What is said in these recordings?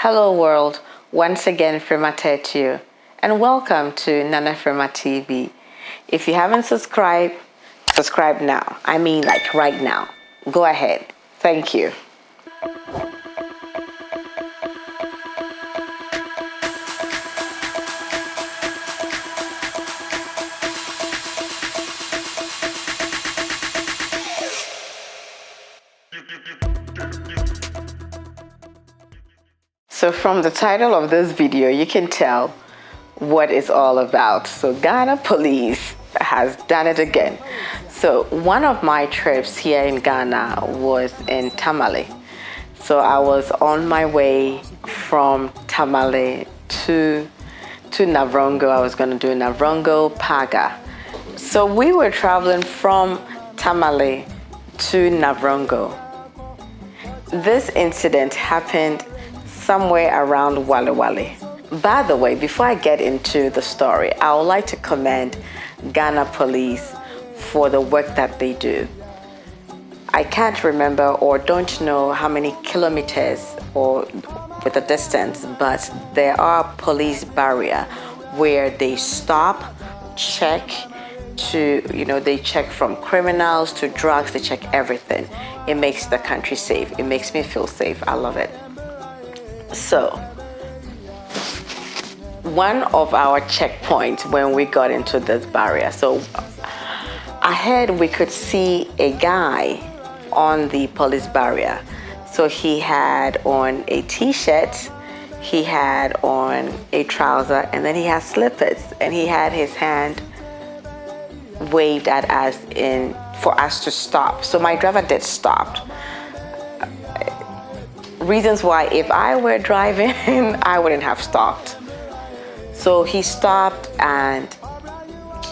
Hello world, once again Frema to you, and welcome to Nana Frema TV. If you haven't subscribed, subscribe now. I mean like right now. Go ahead. Thank you. So from the title of this video, you can tell what it's all about. So Ghana Police has done it again. So one of my trips here in Ghana was in Tamale. So I was on my way from Tamale to Navrongo. I was going to do Navrongo, Paga. So we were traveling from Tamale to Navrongo. This incident happened somewhere around Wale Wale. By the way, before I get into the story, I would like to commend Ghana Police for the work that they do. I can't remember or don't know how many kilometers or with the distance, but there are police barrier where they stop, check to, they check from criminals to drugs, they check everything. It makes the country safe. It makes me feel safe. I love it. So, one of our checkpoints when we got into this barrier, so ahead we could see a guy on the police barrier. So he had on a t-shirt, he had on a trouser, and then he had slippers, and he had his hand waved at us for us to stop. So my driver did stop. Reasons why if I were driving, I wouldn't have stopped. So he stopped and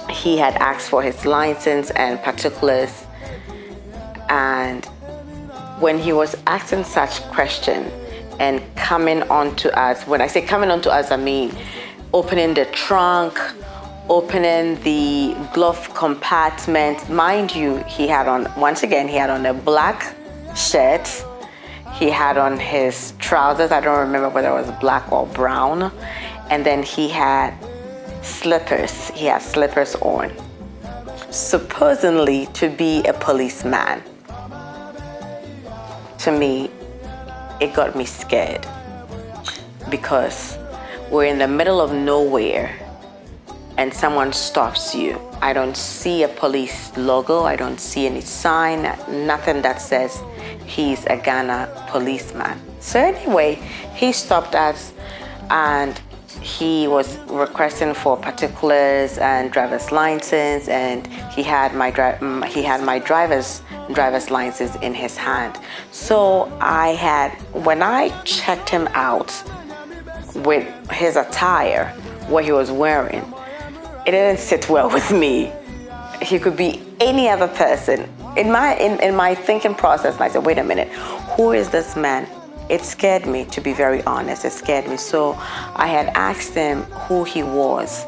he had asked for his license and particulars. And when he was asking such question and coming on to us, when I say coming on to us, I mean opening the trunk, opening the glove compartment. Mind you, he had on a black shirt. He had on his trousers, I don't remember whether it was black or brown. And then he had slippers. He had slippers on. Supposedly to be a policeman. To me, it got me scared. Because we're in the middle of nowhere and someone stops you. I don't see a police logo. I don't see any sign, nothing that says he's a Ghana policeman. So anyway, he stopped us and he was requesting for particulars and driver's license, and he had my driver's license in his hand. So when I checked him out with his attire, what he was wearing, it didn't sit well with me. He could be any other person. In my thinking process, I said, wait a minute, who is this man? It scared me, to be very honest. It scared me. So I had asked him who he was,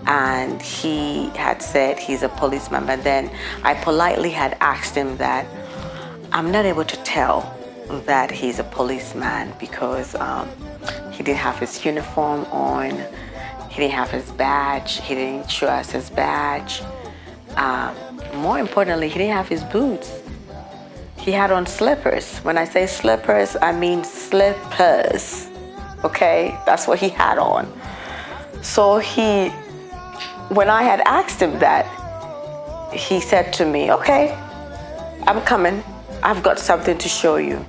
and he had said he's a policeman. But then I politely had asked him that I'm not able to tell that he's a policeman because he didn't have his uniform on. He didn't have his badge. He didn't show us his badge. More importantly, he didn't have his boots. He had on slippers. When I say slippers, I mean slippers. Okay? That's what he had on. So when I had asked him that, he said to me, okay, I'm coming. I've got something to show you.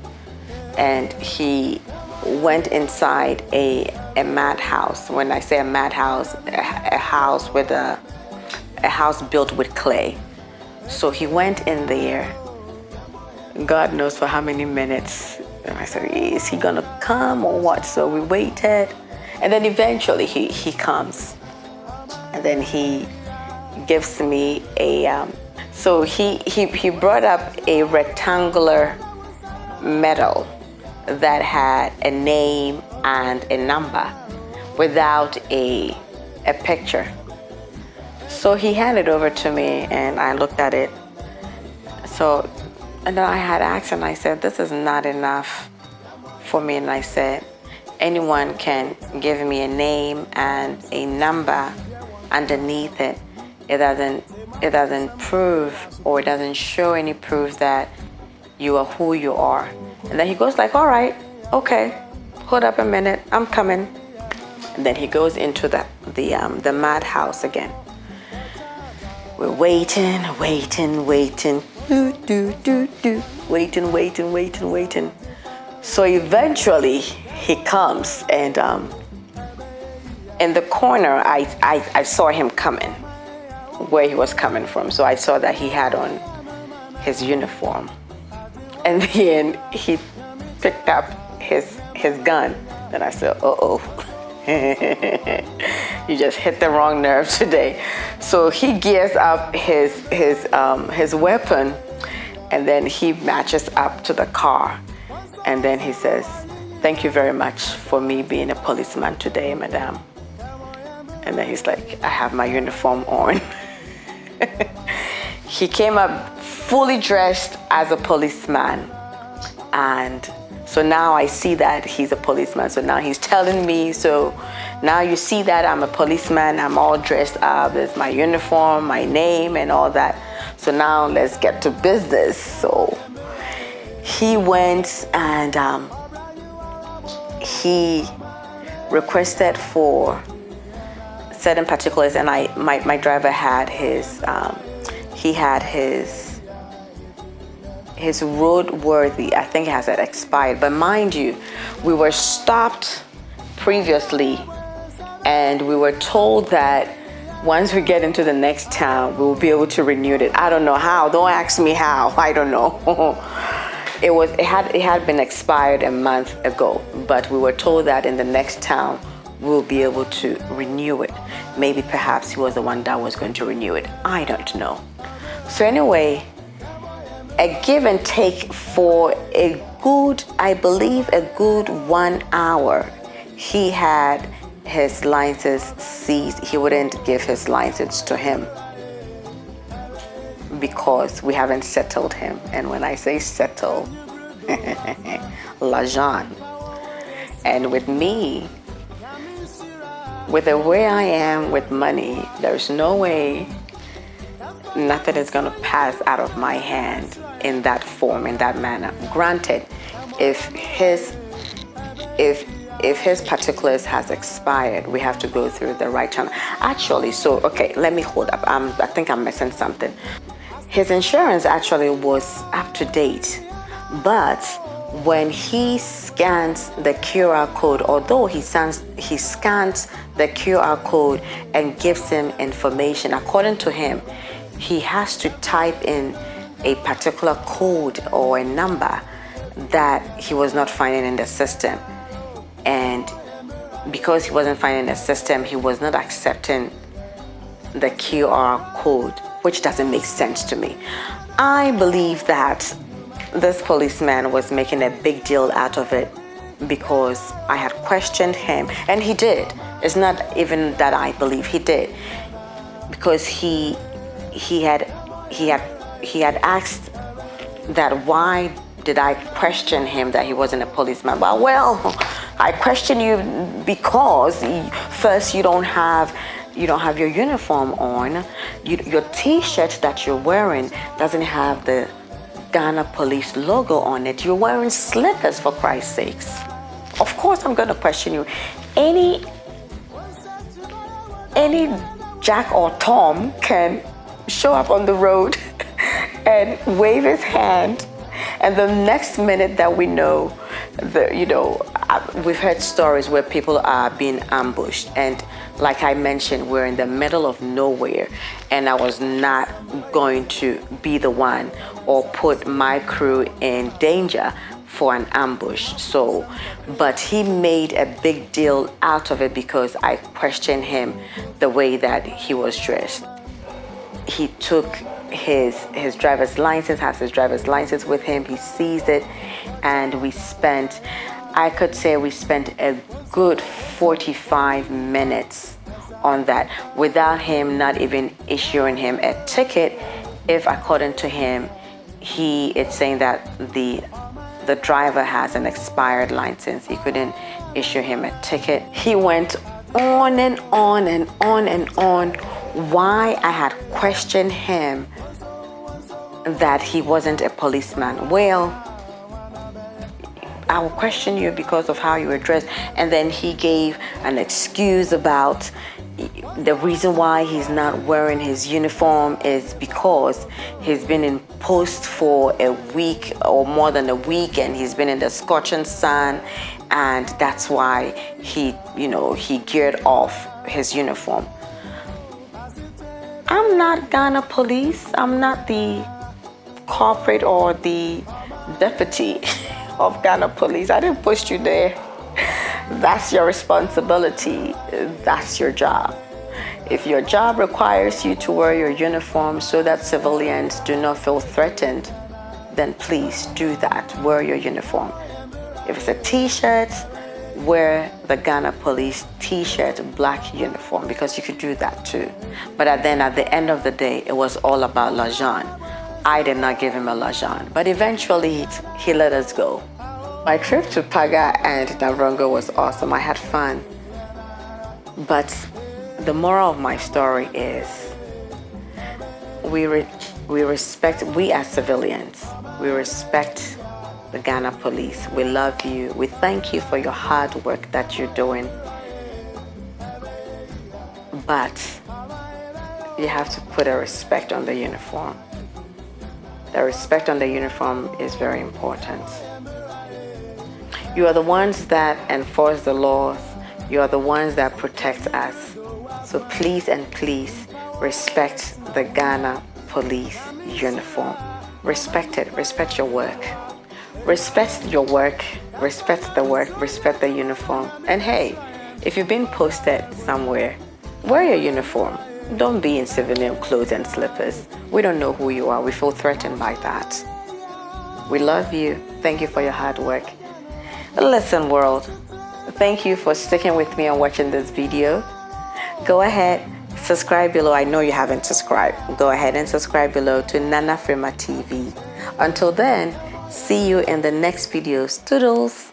And he went inside a madhouse. When I say a madhouse, a house with a house built with clay. So he went in there, God knows for how many minutes. And I said, is he gonna come or what? So we waited, and then eventually he comes, and then he gives me so he brought up a rectangular medal that had a name and a number without a picture. So he handed it over to me and I looked at it. And then I had asked him, I said, this is not enough for me. And I said, anyone can give me a name and a number underneath it, it doesn't prove, or it doesn't show any proof that you are who you are. And then he goes like, all right, okay, hold up a minute, I'm coming. And then he goes into the madhouse again. We're waiting, waiting. So eventually he comes, and in the corner I saw him coming, where he was coming from. So I saw that he had on his uniform, and then he picked up his gun. Then I said, uh-oh. You just hit the wrong nerve today. So he gears up his weapon, and then he matches up to the car, and then he says, thank you very much for me being a policeman today, madam. And then he's like, I have my uniform on. He came up fully dressed as a policeman, and so now I see that he's a policeman. So now he's telling me, so now you see that I'm a policeman, I'm all dressed up, there's my uniform, my name and all that. So now let's get to business. So he went and he requested for certain particulars, and my driver had his his roadworthy, I think it has expired. But mind you, we were stopped previously, and we were told that once we get into the next town, we will be able to renew it. I don't know how. Don't ask me how. I don't know. It had been expired a month ago, but we were told that in the next town we'll be able to renew it. Maybe perhaps he was the one that was going to renew it. I don't know. So anyway, a give and take for a good 1 hour. He had his license seized. He wouldn't give his license to him because we haven't settled him. And when I say settle, l'argent. And with me, with the way I am with money, there's no way nothing is going to pass out of my hand in that form, in that manner. Granted, if his particulars has expired, we have to go through the right channel. Actually, so okay, let me hold up. I think I'm missing something. His insurance actually was up to date, but when he scans the QR code, although he scans the QR code and gives him information, according to him, he has to type in a particular code or a number that he was not finding in the system. And because he wasn't finding the system, he was not accepting the QR code, which doesn't make sense to me. I believe that this policeman was making a big deal out of it because I had questioned him, and he did. It's not even that I believe, he did, because he had asked that why did I question him that he wasn't a policeman. Well, I question you because first you don't have your uniform on. Your T-shirt that you're wearing doesn't have the Ghana police logo on it. You're wearing slippers, for Christ's sakes. Of course I'm going to question you. Any Jack or Tom can show up on the road and wave his hand, and the next minute that we know, we've heard stories where people are being ambushed, and like I mentioned, we're in the middle of nowhere, and I was not going to be the one or put my crew in danger for an ambush. So, but he made a big deal out of it because I questioned him the way that he was dressed. He took his driver's license, has his driver's license with him. He seized it, and we spent a good 45 minutes on that without him not even issuing him a ticket, if according to him, it's saying that the the driver has an expired license. He couldn't issue him a ticket. He went on and on and on and on why I had questioned him that he wasn't a policeman. Well, I will question you because of how you were dressed. And then he gave an excuse about the reason why he's not wearing his uniform is because he's been in post for a week or more than a week, and he's been in the scorching sun, and that's why he geared off his uniform. I'm not Ghana police. I'm not the corporate or the deputy of Ghana police. I didn't push you there. That's your responsibility. That's your job. If your job requires you to wear your uniform so that civilians do not feel threatened, then please do that. Wear your uniform. If it's a t-shirt, wear the Ghana police t-shirt, black uniform, because you could do that too. But at the end of the day, it was all about Lajan. I did not give him a Lajan, but eventually he let us go. My trip to Paga and Davrongo was awesome. I had fun. But the moral of my story is we as civilians, we respect the Ghana police. We love you. We thank you for your hard work that you're doing. But you have to put a respect on the uniform. The respect on the uniform is very important. You are the ones that enforce the laws. You are the ones that protect us. So please and please respect the Ghana police uniform. Respect it. Respect your work. Respect your work. Respect the work. Respect the uniform. And hey, if you've been posted somewhere, wear your uniform. Don't be in civilian clothes and slippers. We don't know who you are. We feel threatened by that. We love you. Thank you for your hard work. Listen, world, thank you for sticking with me and watching this video. Go ahead, subscribe below. I know you haven't subscribed. Go ahead and subscribe below to Nana Frema TV. Until then, see you in the next videos. Toodles.